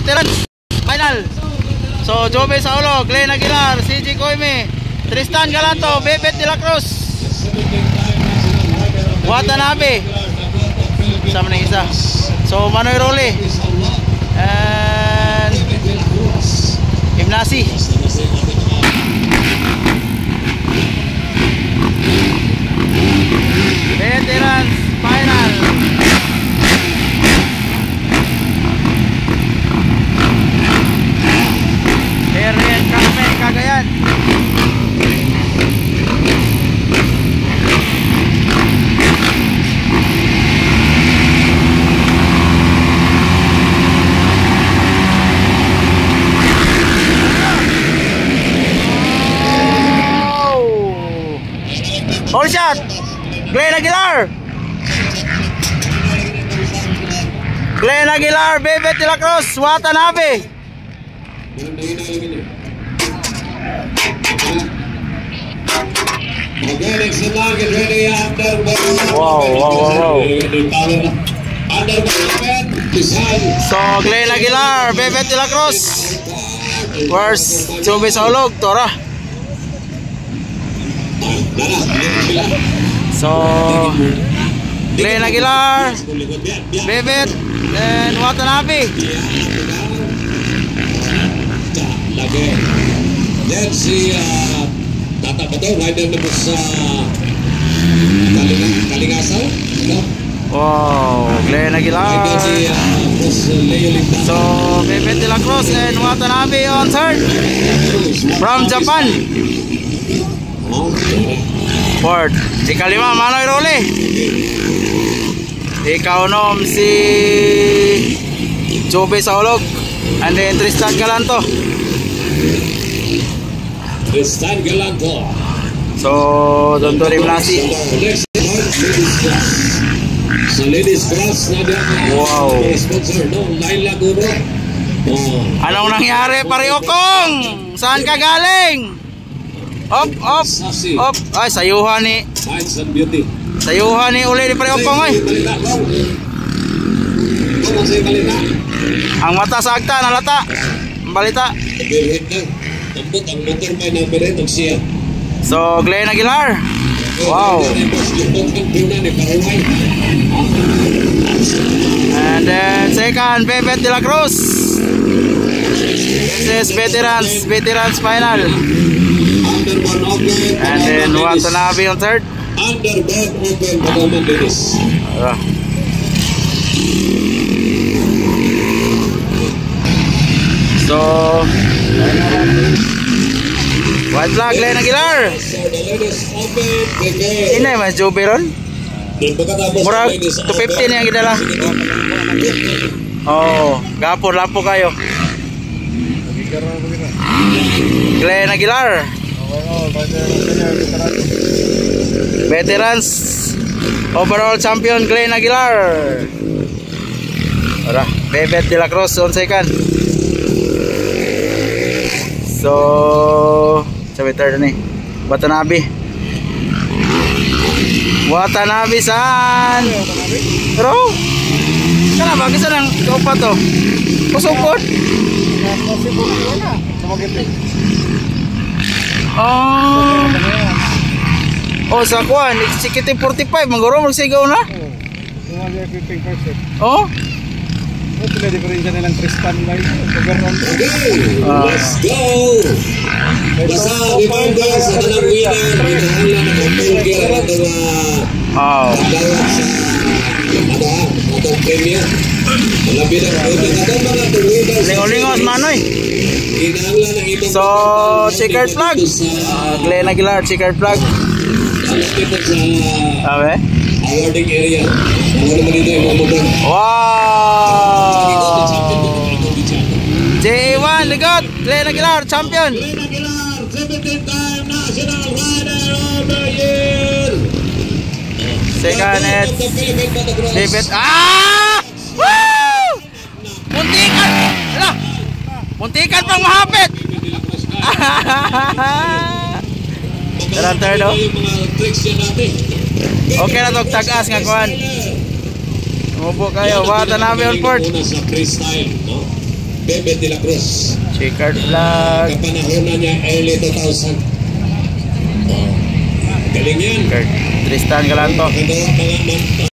veteran final. So Jobe Saulo, Glenn Aguilar, CJ Coime, Tristan Galanto, Bebet de la Cruz, Watanabe sama ng isa. So Manoy Role and Gimnasi. Veterans final. Herrian Carmen Cagayan. All shot. Glenn Aguilar. Glenn Aguilar, Bebet de la Cruz, Watanabe. Wow. So Glenn Aguilar, Bebet de la Cruz versus Jobe Saulog, Tora. So Glenn Aguilar, Bebet, and Watanabe. Then si Tata Bato, rider na po sa Kalingasaw. Wow, Glenn Aguilar. So Bebet de la Cruz and Watanabe on third from Japan. Fourth, ikalima Manoy Role. Ikaunom si Jobe Saulog and then Tristan Galanto. So Dr. Gimnasi. Wow. Anong nangyari Pariokong? Saan ka galing? Op. Ay, sayuhan ni. Sayuhan ni uli ni Pariokong ay. Ang mata sa agta, nalata. Ang balita. So, Glenn Aguilar. Wow. And then second, Bebet de la Cruz. This is veterans final. And then Watanabe on third. So white flag, Glenn Aguilar. Ini Mas Jobe ron. Murag 250 na yung gidala. Oh, gapon lapo kayo. Glenn Aguilar. Veterans overall champion Glenn Aguilar. Ora, Bebet de la Cruz on second. So, sabi third ni Watanabe. Watanabe san? Pero, kana ba kisa nang kaupat to? Kusupot? Oh, sa kuan, sikiti 45, mangguro magsigaw na? Oh? Ito diferensya nilang Tristan live. Let's go! Basta reminder sa tanang winner, itahala na mag-burger at atong premier. Malapit ang burger na ito mga tuwidas. Lingos Manoy. So, checkered flag. Glenn Aguilar, checkered flag. Awe? Awarding area. Wow! J1 ligot, Glenn Aguilar champion. Glenn Aguilar, 17-time National Rider of the Year. Second at Bebet. Woo! Muntikan. Ala. Muntikan pang mahapit. Dalam third oh. Okay na tog tagas nga kuan. Umupo kayo, Watanabe on fourth. Bebe de la Cruz. Checkered flag. Kapanahonan niya early 2000. Galing yan. Tristan Galanto. Mga